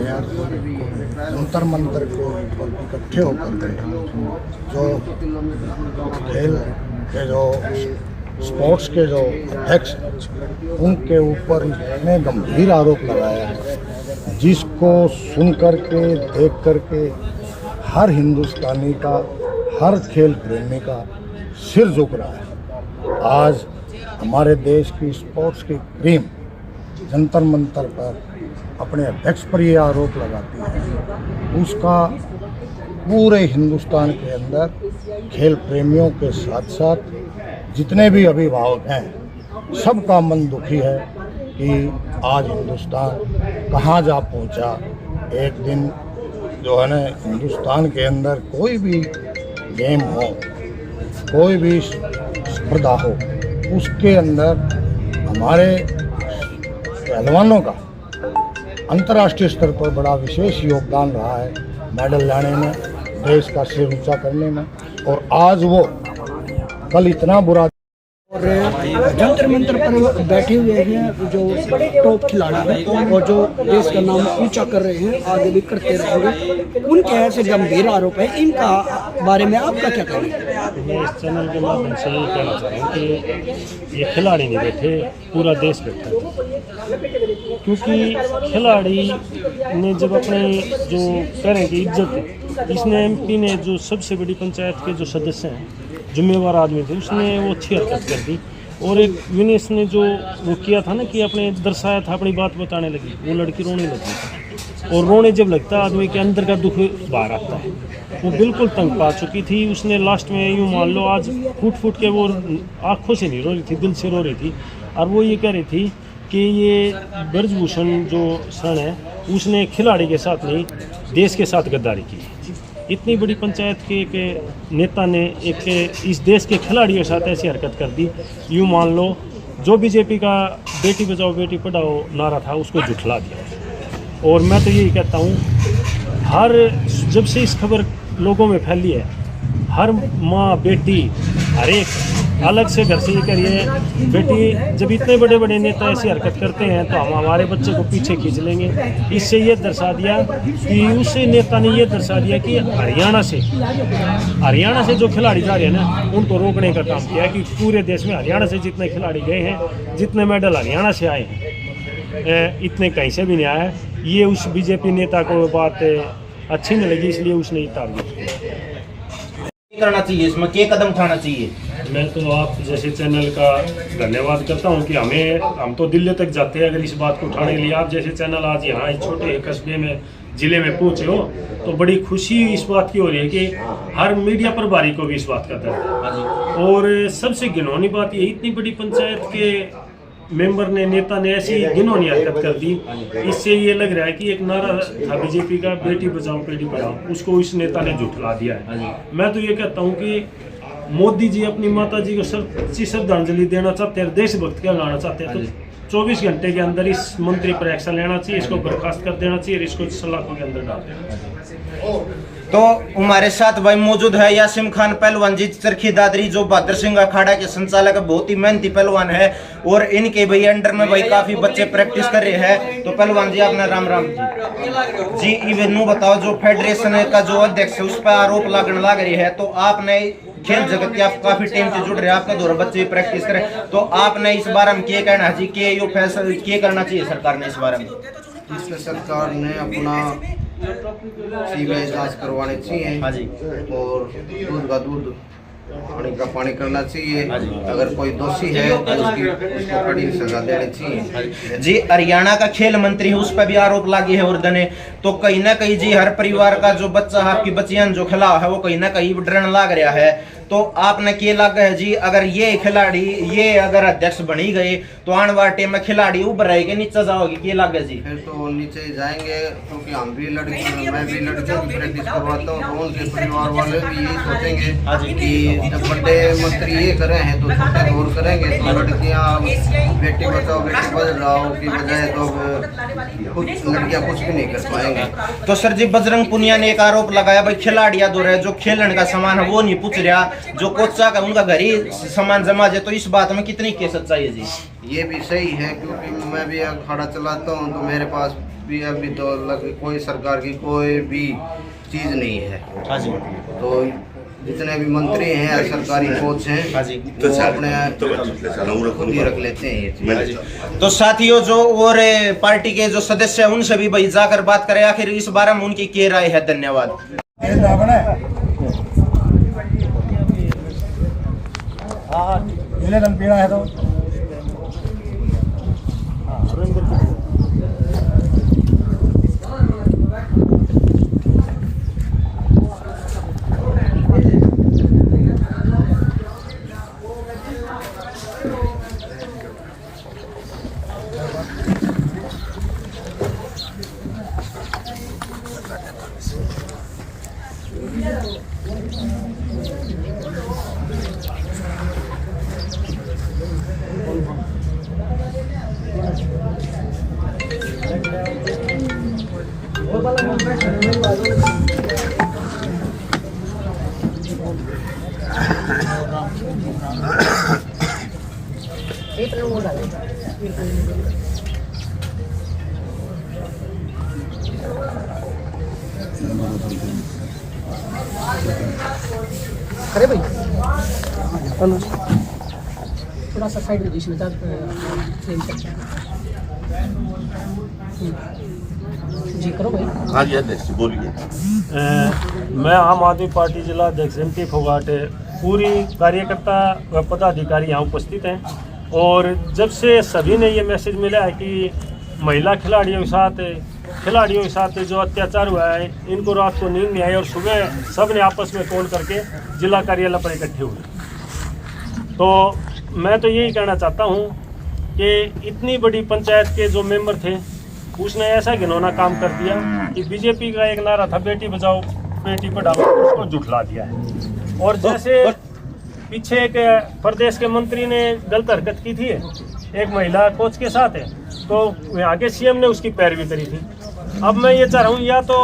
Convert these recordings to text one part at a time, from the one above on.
जंतर मंतर के ऊपर इकट्ठे होकर के जो खेल के जो स्पोर्ट्स के जो अध्यक्ष उनके ऊपर इतने गंभीर आरोप लगाया है, जिसको सुन करके देख करके हर हिंदुस्तानी का, हर खेल प्रेमी का सिर झुक रहा है। आज हमारे देश की स्पोर्ट्स की क्रीम जंतर मंतर पर अपने अध्यक्ष पर ये आरोप लगाती है, उसका पूरे हिंदुस्तान के अंदर खेल प्रेमियों के साथ साथ जितने भी अभिभावक हैं सबका मन दुखी है कि आज हिंदुस्तान कहाँ जा पहुँचा। एक दिन जो है ना, हिंदुस्तान के अंदर कोई भी गेम हो, कोई भी स्पर्धा हो, उसके अंदर हमारे पहलवानों का अंतर्राष्ट्रीय स्तर पर बड़ा विशेष योगदान रहा है मेडल लाने में, देश का सिर ऊंचा करने में। और आज वो कल इतना बुरा और जंतर मंतर पर बैठे हुए हैं जो टॉप खिलाड़ी हैं और जो देश का नाम ऊंचा कर रहे हैं, आगे भी करते रहेंगे। उनके ऐसे गंभीर आरोप है, इनका बारे में आपका क्या कहना है? मैं इस चैनल के माध्यम से ये कहना चाह रहा हूँ कि ये खिलाड़ी नहीं बैठे, पूरा देश बैठा है। क्योंकि खिलाड़ी ने जब अपने जो करें की इज्जत, इसने एमपी ने जो सबसे बड़ी पंचायत के जो सदस्य हैं, जिम्मेवार आदमी थे, उसने वो अच्छी हरकत कर दी। और एक विनेश ने जो वो किया था ना कि अपने दर्शाया था, अपनी बात बताने लगी, वो लड़की रोने लगी। और रोने जब लगता है आदमी के अंदर का दुख बाहर आता है। वो बिल्कुल तंग पा चुकी थी। उसने लास्ट में यूँ मान लो आज फूट फूट के, वो आँखों से नहीं रो रही थी, दिल से रो रही थी। और वो ये कह रही थी कि ये ब्रजभूषण जो सर है, उसने खिलाड़ी के साथ नहीं, देश के साथ गद्दारी की। इतनी बड़ी पंचायत के एक नेता ने एक इस देश के खिलाड़ियों के साथ ऐसी हरकत कर दी। यूँ मान लो जो बीजेपी का बेटी बचाओ बेटी पढ़ाओ नारा था, उसको झुठला दिया। और मैं तो यही कहता हूँ, जब से इस खबर लोगों में फैली है, हर माँ बेटी हर एक अलग से घर से ये करिए बेटी, जब इतने बड़े बड़े नेता ऐसी हरकत करते हैं तो हम हमारे बच्चे को पीछे खींच लेंगे। इससे ये दर्शा दिया कि उस नेता ने ये दर्शा दिया कि हरियाणा से जो खिलाड़ी जा रहे हैं ना, उनको रोकने का काम किया कि पूरे देश में हरियाणा से जितने खिलाड़ी गए हैं, जितने मेडल हरियाणा से आए हैं, इतने कहीं से भी नहीं आया। ये उस बीजेपी नेता को बात अच्छी नहीं लगी, इसलिए उसने ये टारगेट करना चाहिए, इसमें क्या कदम उठाना चाहिए। मैं तो आप जैसे चैनल का धन्यवाद करता हूं कि हम तो दिल्ली तक जाते हैं अगर इस बात को उठाने के लिए। आप जैसे चैनल आज यहाँ इस छोटे कस्बे में, जिले में पहुंचे हो, तो बड़ी खुशी इस बात की हो रही है कि हर मीडिया प्रभारी को भी इस बात का डर है। और सबसे घिनौनी बात ये, इतनी बड़ी पंचायत के मेंबर ने, नेता ने ऐसी घिनौनी हरकत कर दी। इससे ये लग रहा है कि एक नारा था बीजेपी का, बेटी बचाओ बेटी पढ़ाओ, उसको इस नेता ने झुठला दिया है। मैं तो ये कहता हूँ कि मोदी जी अपनी माता जी को सच्ची श्रद्धांजलि देना चाहते हैं, देशभक्त क्या लाना चाहते हैं, तो 24 घंटे के अंदर इस मंत्री पर एक्शन लेना चाहिए, इसको बर्खास्त कर देना चाहिए, इसको सलाखों के अंदर डाल देना चाहिए। तो हमारे साथ भाई मौजूद है यासिम खान पहलवान जी चरखी दादरी, जो बहादुर सिंह अखाड़ा के संचालक, बहुत ही मेहनती पहलवान है। और इनके भाई अंडर में भाई काफी बच्चे प्रैक्टिस कर रहे हैं। तो पहलवान जी अपना राम राम जी इवेनु बताओ, जो फेडरेशन का जो अध्यक्ष है उस पर आरोप लगने लग रही है, तो आपने खेल जगत के आप काफी टाइम से जुड़ रहे हैं, आपका दौरा बच्चे भी प्रैक्टिस करें, तो आपने इस बारे में क्या कहना है जी, कि ये फैसला क्या करना चाहिए सरकार ने इस बारे में? इसमें सरकार ने अपना सीबीआई जांच करवानी चाहिए। हाँ जी। और दूध का दूध, पानी का पानी करना चाहिए। अगर कोई दोषी है तो उसको कड़ी सजा देनी चाहिए जी। हरियाणा का खेल मंत्री है, उस पर भी आरोप लगे है उर्दन ने, तो कहीं ना कहीं जी हर परिवार का जो बच्चा, आपकी बच्चियां जो खिलाफ है, वो कहीं ना कहीं डरने लग रहा है। तो आपने क्या लगा है जी, अगर ये खिलाड़ी ये अगर अध्यक्ष बनी गए तो आने वाले टाइम में खिलाड़ी उभर रहेंगे, नीचे जाओगे, क्या लगा जी? फिर तो नीचे जाएंगे, क्योंकि हम भी लड़की, मैं भी लड़कियों की प्रैक्टिस करवाता हूँ, तो उनके परिवार वाले भी यही सोचेंगे कि जब बड़े मंत्री ये कर रहे हैं तो छोटे और करेंगे, तो लड़कियाँ बेटी बचाओ बेटी पढ़ाओ की बजाय तो कुछ लड़कियाँ कुछ भी नहीं कर पाएंगे। तो सर जी, बजरंग पुनिया ने एक आरोप लगाया भाई खिलाड़ियां दो रहे, जो खेलने का सामान है वो नहीं पूछ रहा, जो कोचा का उनका घर ही सामान जमा जाए, तो इस बात में कितनी की सच्चाई है जी? ये भी सही है, क्योंकि मैं भी अखाड़ा चलाता हूँ तो मेरे पास भी अभी तो कोई सरकार की कोई भी चीज़ नहीं है। हाँ जी। तो जितने भी मंत्री हैं या सरकारी कोच हैं हाँ जी, वो अपने खुद ही रख लेते हैं ये चीज़। तो साथियों जो और पार्टी के जो सदस्य हैं उनसे भी भाई जाकर बात करें आखिर इस बारे में उनकी क्या राय है। धन्यवाद। पीना है तो अरे भाई थोड़ा सा साइड में इसमें जी करो भाई। हाँ जी अध्यक्ष बोलिए। मैं आम आदमी पार्टी जिला अध्यक्ष MP फोगाट, पूरी कार्यकर्ता व पदाधिकारी यहाँ उपस्थित हैं। और जब से सभी ने ये मैसेज मिला है कि महिला खिलाड़ियों के साथ जो अत्याचार हुआ है, इनको रात को नींद नहीं आई और सुबह सब ने आपस में कॉल करके जिला कार्यालय पर इकट्ठे हुए। तो मैं तो यही कहना चाहता हूँ कि इतनी बड़ी पंचायत के जो मेंबर थे उसने ऐसा घिनौना काम कर दिया कि बीजेपी का एक नारा था बेटी बचाओ बेटी पढ़ाओ, उसको झुठला दिया है। और जैसे पीछे एक प्रदेश के मंत्री ने गलत हरकत की थी एक महिला कोच के साथ है, तो यहाँ के CM ने उसकी पैरवी करी थी। अब मैं ये चाह रहा हूँ या तो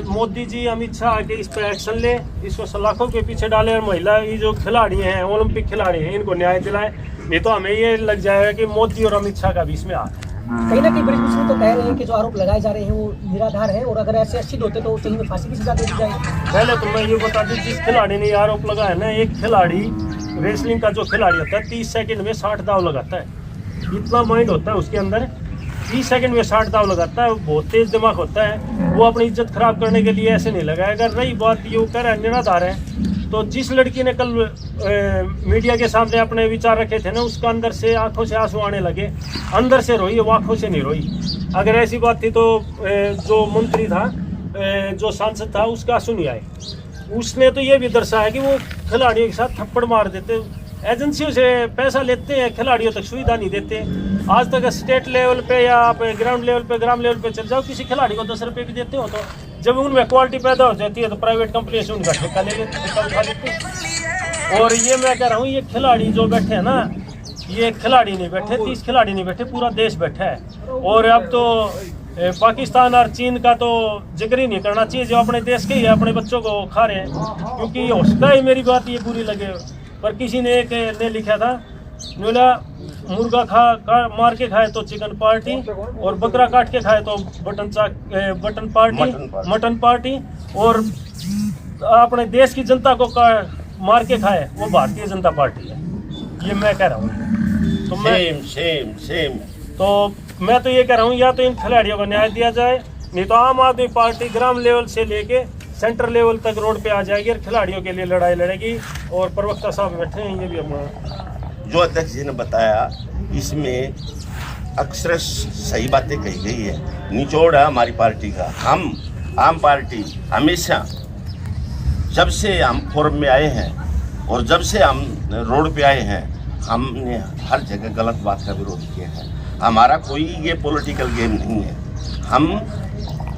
मोदी जी अमित शाह आके इस पर एक्शन ले, इसको सलाखों के पीछे डाले और महिला ये जो खिलाड़ी हैं ओलंपिक खिलाड़ी हैं इनको न्याय दिलाएं। नहीं तो हमें ये लग जाएगा कि मोदी और अमित शाह का भी इसमें हाथ है। कहीं ना कहीं बड़ी मुश्किल तो कह रहे हैं कि जो आरोप लगाए जा रहे हैं वो निराधार है और अगर ऐसे अच्छी होते तो सही में फांसी की सजा दे दी जाएगी। पहले तो मैं ये बता दूं, जिस खिलाड़ी ने ये आरोप लगाया ना, एक खिलाड़ी रेसलिंग का जो खिलाड़ी होता है 30 सेकंड में 60 दाव लगाता है। इतना माइंड होता है उसके अंदर, 30 सेकंड में 60 दाव लगाता है। बहुत तेज दिमाग होता है, वो अपनी इज्जत खराब करने के लिए ऐसे नहीं लगाएगा। रही बात ये कह रहा है निराधार है, तो जिस लड़की ने कल मीडिया के सामने अपने विचार रखे थे ना, उसका अंदर से आंखों से आंसू आने लगे, अंदर से रोई, वो आंखों से नहीं रोई। अगर ऐसी बात थी तो जो मंत्री था, जो सांसद था, उसका आंसू नहीं आए। उसने तो ये भी दर्शाया कि वो खिलाड़ियों के साथ थप्पड़ मार देते, एजेंसियों से पैसा लेते हैं, खिलाड़ियों तक सुविधा नहीं देते। आज तक स्टेट लेवल पे या आप ग्राम लेवल पे चल जाओ, किसी खिलाड़ी को 10 रुपये भी देते हो, तो जब उनमें क्वालिटी पैदा हो जाती है तो प्राइवेट कंपनी से उनका ठेका ले लेते, ठेका उठा लेते। और ये मैं कह रहा हूँ, ये खिलाड़ी जो बैठे हैं ना, ये खिलाड़ी नहीं बैठे, 30 खिलाड़ी नहीं बैठे, पूरा देश बैठा है। और अब तो पाकिस्तान और चीन का तो जिक्र ही नहीं करना चाहिए, जो अपने देश के ही अपने बच्चों को खा रहे हैं। क्योंकि हो सकता है मेरी बात ये बुरी लगे, पर किसी ने एक ने लिखा था, बोला मुर्गा मार के खाए तो चिकन पार्टी और बकरा काट के खाए तो मटन पार्टी, और अपने देश की जनता को मार के खाए वो भारतीय जनता पार्टी है। ये मैं कह रहा हूँ। तो सेम तो मैं तो ये कह रहा हूँ, या तो इन खिलाड़ियों को न्याय दिया जाए, नहीं तो आम आदमी पार्टी ग्राम लेवल से लेके सेंटर लेवल तक रोड पे आ जाएगी और खिलाड़ियों के लिए लड़ाई लड़ेगी। और प्रवक्ता साहब बैठे हैं, ये भी हम जो अध्यक्ष जी ने बताया, इसमें अक्सर सही बातें कही गई है। निचोड़ है हमारी पार्टी का। हम आम पार्टी हमेशा जब से हम फोरम में आए हैं और जब से हम रोड पे आए हैं, हमने हर जगह गलत बात का विरोध किया है। हमारा कोई ये पॉलिटिकल गेम नहीं है। हम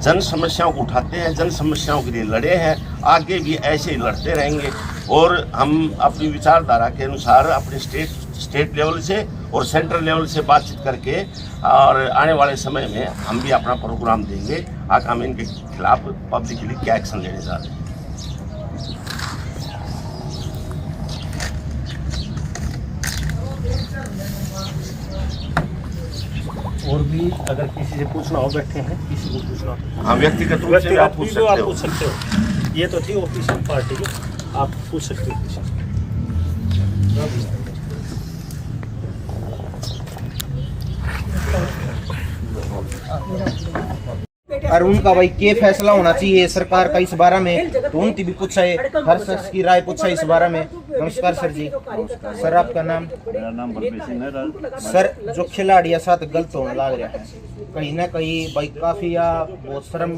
जन समस्याओं को उठाते हैं, जन समस्याओं के लिए लड़े हैं, आगे भी ऐसे ही लड़ते रहेंगे। और हम अपनी विचारधारा के अनुसार अपने स्टेट लेवल से और सेंट्रल लेवल से बातचीत करके और आने वाले समय में हम भी अपना प्रोग्राम देंगे। आज हम इनके खिलाफ पब्लिकली क्या एक्शन लेने जा रहे हैं। और भी अगर किसी से पूछना हो, बैठे हैं, किसी को पूछना हो, हाँ, व्यक्तिगत रूप से आप पूछ आप सकते पूछ हो। सकते हो। ये तो थी ऑफिशियल पार्टी की, आप पूछ सकते हो किसी से। और उनका भाई क्या फैसला होना चाहिए सरकार का इस बारे में, तो उनकी भी पूछा है, हर शख्स की राय पूछा है इस बारे में। नमस्कार सर जी। सर आपका नाम? मेरा नाम बलबीर सिंह है। सर, जो खिलाड़ियों साथ गलत होने लग रहा है, कहीं ना कहीं भाई काफी या बहुत शर्म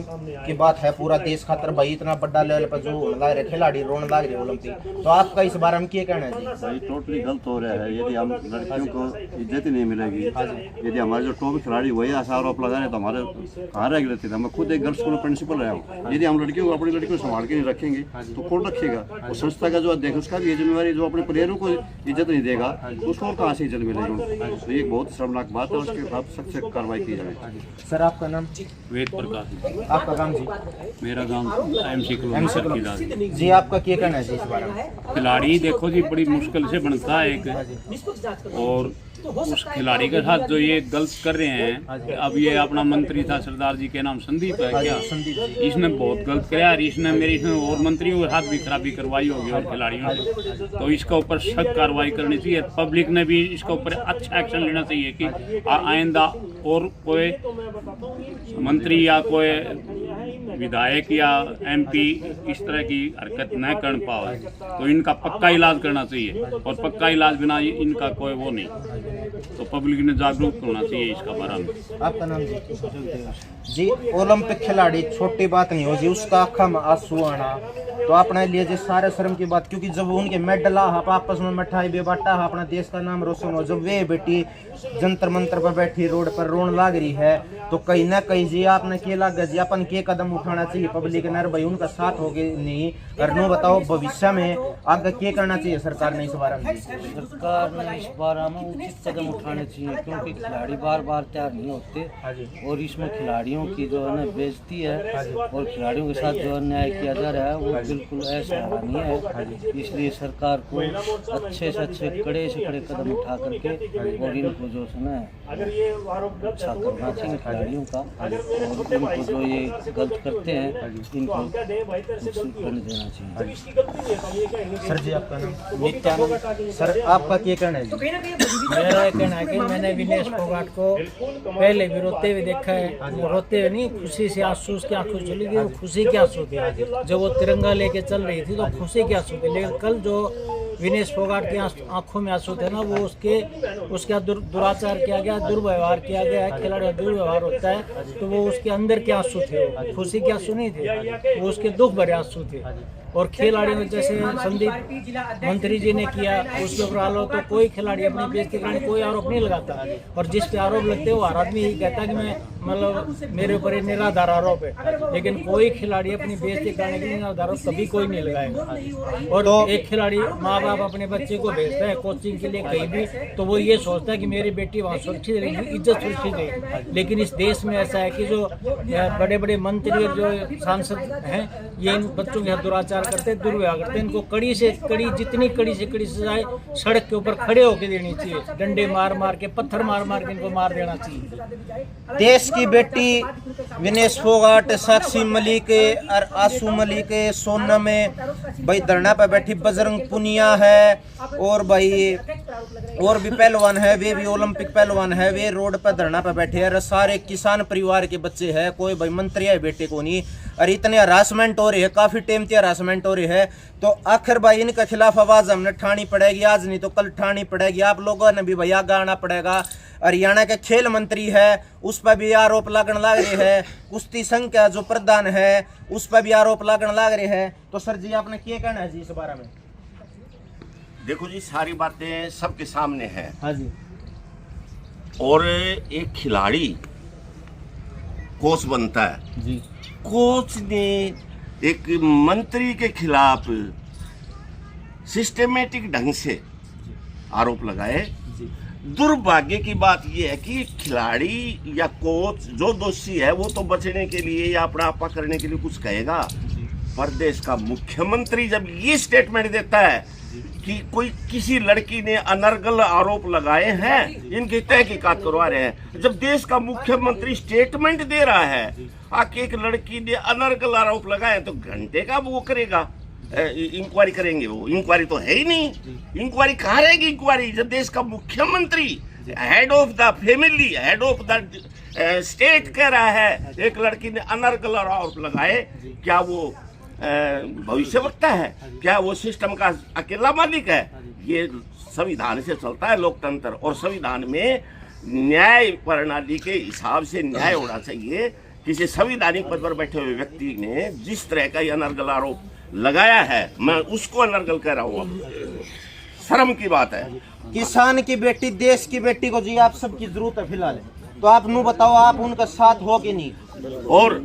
की बात है पूरा देश खातर भाई, इतना बड़ा लेवल पर जो होने लग रहे खिलाड़ी रोने लग रहे ओलंपिक, तो आपका इस बारे में क्या कहना है जी? भाई टोटली गलत हो रहा है। यदि हम लड़कियों को इज्जत ही नहीं मिलेगी, यदि हमारे जो टॉप खिलाड़ी वही ऐसा आरोप लगा रहे तो हमारे कहाँ रह गए थे। मैं खुद एक गर्ल्स स्कूल प्रिंसिपल रहा हूँ। यदि हम लड़कियों को, अपनी लड़कियों को संभाल के नहीं रखेंगे तो कौन रखेगा? और संस्था का जो अध्यक्ष, उसका भी ये जिम्मेवारी, जो अपने प्लेयरों को इज्जत नहीं देगा तो उसको और कहाँ से इज्जत मिलेगी? तो ये एक बहुत शर्मनाक बात है, उसके खिलाफ सख्त से कार्रवाई की जाए। सर आपका नाम? वेद प्रकाश। आपका काम जी? मेरा गांव एमसी कॉलोनी जी। आपका क्या कहना है जी इस बारे में? खिलाड़ी देखो जी बड़ी मुश्किल से बनता है एक, और उस खिलाड़ी के साथ जो ये गलत कर रहे हैं, अब ये अपना मंत्री था सरदार जी के नाम संदीप है क्या, इसने बहुत गलत किया और इसने और मंत्रियों के साथ भी खराबी करवाई होगी और खिलाड़ियों ने, तो इसका ऊपर सख्त कार्रवाई करनी चाहिए। पब्लिक ने भी इसका ऊपर अच्छा एक्शन लेना चाहिए कि आइंदा और कोई मंत्री या कोई विधायक या एमपी इस तरह की हरकत न कर पाए, तो इनका पक्का इलाज करना चाहिए, और पक्का इलाज बिना इनका कोई वो नहीं, तो पब्लिक ने जागरूक होना चाहिए इसका बारे में। आपका नाम जी? जी, ओलंपिक खिलाड़ी छोटी बात नहीं हो जी, उसका आँखा में आंसू आना तो अपने लिए जी सारे शर्म की बात, क्योंकि जब उनके मेडल आप आपस में मिठाई भी बांटा, अपना देश का नाम रोशन हो, जब वे बेटी जंतर मंतर पर बैठी रोड पर रोन लाग रही है, तो कहीं ना कहीं जी आपने के लगा जी अपन के कदम उठाना चाहिए पब्लिक ने, भाई उनका साथ हो गए नहीं करनो, बताओ भविष्य में आगे क्या करना चाहिए सरकार ने इस बारे में? सरकार ने इस बारे में उचित कदम उठाने चाहिए, क्योंकि खिलाड़ी बार बार तैयार नहीं होते, और इसमें खिलाड़ियों की जो है ना बेइज्जती है, और खिलाड़ियों के साथ जो अन्याय किया जा रहा है वो बिल्कुल असहनीय है। इसलिए सरकार को अच्छे से अच्छे कड़े से कड़े कदम उठा करके और इनको जो है ना अच्छा करना चाहिए खिलाड़ियों का, और इनको जो ये गलत करते हैं इनको करने देना चाहिए। सर जी आपका नाम? नित्यानंद। सर आपका क्या कहना है जी? मेरा कहना है कि मैंने विनेश फोगाट को पहले भी रोते हुए देखा है, वो रोते हुए नहीं, खुशी से आंसू उसकी आंखों चली गई, वो खुशी के आंसू थे। जब वो तिरंगा लेके चल रही थी तो खुशी के आंसू थे, लेकिन कल जो विनेश फोगाट की आंखों में आंसू थे ना, वो उसके दुराचार किया गया, दुर्व्यवहार किया गया है, खिलाड़ी का दुर्व्यवहार होता है, तो वो उसके अंदर के आंसू थे, वो खुशी के आंसू नहीं थे, वो उसके दुख भरे आंसू थे। और खिलाड़ी ने जैसे संदीप मंत्री जी ने किया उसके ऊपर आरोप, तो कोई खिलाड़ी अपनी बेइज्जती करने कोई आरोप नहीं लगाता, और जिस पे आरोप लगते हैं वो हर आदमी यही कहता है कि मैं मतलब मेरे ऊपर निराधार आरोप है, लेकिन कोई खिलाड़ी अपनी बेइज्जती करने के लिए निराधार आरोप कभी कोई नहीं लगाएगा। और तो एक खिलाड़ी माँ बाप अपने बच्चे को भेजता है कोचिंग के लिए कहीं भी, तो वो ये सोचता है कि मेरी बेटी वहाँ सुरक्षित रहेगी, इज्जत सुरक्षित रहेगी, लेकिन इस देश में ऐसा है कि जो बड़े बड़े मंत्री और जो सांसद हैं ये इन बच्चों के साथ दुराचार करते, दुर्व्यवहार करते, इनको कड़ी से कड़ी, जितनी कड़ी से कड़ी सजाए सड़क के ऊपर खड़े होकर देनी चाहिए, डंडे मार मार के, पत्थर मार मार के इनको मार देना चाहिए। देश की बेटी विनेश फोगाट, साक्षी मलिक और आंसू मलिक, सोनम में भाई धरना पर बैठी, बजरंग पुनिया है, और भाई और भी पहलवान है, वे भी ओलंपिक पहलवान है, वे रोड पर धरना पर बैठे हैं, सारे किसान परिवार के बच्चे हैं, कोई भाई मंत्री है बेटे को नहीं, और इतने हरासमेंट हो रही है, काफी टाइम से हरासमेंट हो रही है, तो आखिर भाई इनके खिलाफ आवाज हमने ठानी पड़ेगी, आज नहीं तो कल ठानी पड़ेगी, आप लोगों ने भी भैया गाना पड़ेगा। हरियाणा के खेल मंत्री है उस पर भी आरोप लगने लग रहे हैं, कुश्ती संघ का जो प्रधान है उस पर भी आरोप लगने लग रहे हैं, तो सर जी आपने क्या कहना है जी इस बारे में? देखो जी, सारी बातें सबके सामने हैं। हाँ जी। और एक खिलाड़ी कोच बनता है जी, कोच ने एक मंत्री के खिलाफ सिस्टमेटिक ढंग से आरोप लगाए। दुर्भाग्य की बात यह है कि खिलाड़ी या कोच जो दोषी है वो तो बचने के लिए या अपना आपा करने के लिए कुछ कहेगा, पर देश का मुख्यमंत्री जब ये स्टेटमेंट देता है कि कोई किसी लड़की ने अनर्गल आरोप लगाए हैं, इनकी तहकीकात करवा रहे हैं। जब देश का मुख्यमंत्री स्टेटमेंट दे रहा है आके एक लड़की ने अनर्गल आरोप लगाए तो घंटे का वो करेगा, इंक्वायरी करेंगे? वो इंक्वायरी तो है ही नहीं। इंक्वायरी कहाँ रहेगी इंक्वायरी, जब देश का मुख्यमंत्री head of the family, head of the state कह रहा है एक लड़की ने अनर्गल आरोप लगाए? क्या वो भविष्य वक्ता है? क्या वो सिस्टम का अकेला मालिक है? ये संविधान से चलता है लोकतंत्र, और संविधान में न्याय प्रणाली के हिसाब से न्याय होना चाहिए। किसी संवैधानिक पद पर बैठे हुए व्यक्ति ने जिस तरह का ये अनर्गल आरोप लगाया है, मैं उसको अनर्गल कह रहा हूँ। शर्म की बात है। किसान की बेटी, देश की बेटी को जी आप सबकी जरूरत है फिलहाल, तो आप नू बताओ, आप उनका साथ हो कि नहीं? और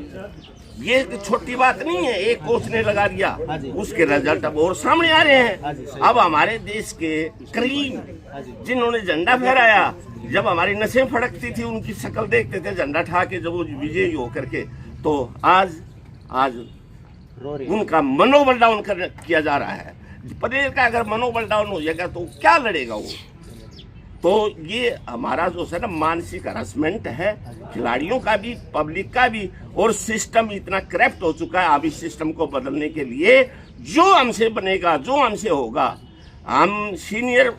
ये छोटी बात नहीं है, एक कोच ने लगा दिया, उसके रिजल्ट अब और सामने आ रहे हैं। अब हमारे देश के करीब जिन्होंने झंडा फहराया, जब हमारी नसें फड़कती थी उनकी शक्ल देखते थे झंडा ठा के, जब वो विजयी होकर के, तो आज उनका मनोबल डाउन किया जा रहा है। पटेल का अगर मनोबल डाउन हो जाएगा तो क्या लड़ेगा वो? तो ये हमारा जो है ना मानसिक हरासमेंट है, खिलाड़ियों का भी, पब्लिक का भी, और सिस्टम इतना करप्ट हो चुका है। अब इस सिस्टम को बदलने के लिए जो हमसे बनेगा, जो हमसे होगा, हम सीनियर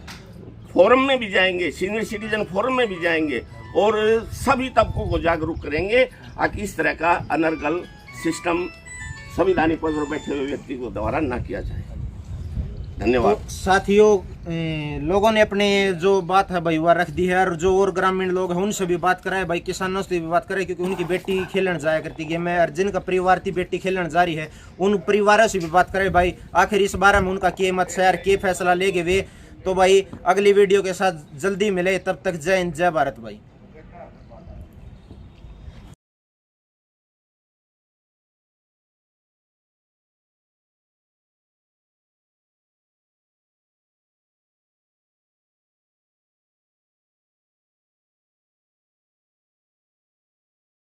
फोरम में भी जाएंगे, सीनियर सिटीजन फोरम में भी जाएंगे और सभी तबकों को जागरूक करेंगे ताकि इस तरह का अनर्गल सिस्टम संवैधानिक पद पर बैठे हुए व्यक्ति को द्वारा न किया जाए। धन्यवाद। तो साथियों, लोगों ने अपने जो बात है भाई वह रख दी है, और जो और ग्रामीण लोग हैं उनसे भी बात कराए भाई, किसानों से भी बात करें, क्योंकि उनकी बेटी खेलने जाया करती है में, और जिनका परिवार की बेटी खेलने जा रही है उन परिवारों से भी बात करें भाई, आखिर इस बारे में उनका के मत शहर के फैसला लेगे वे। तो भाई अगली वीडियो के साथ जल्दी मिले, तब तक जय हिंद, जय भारत भाई।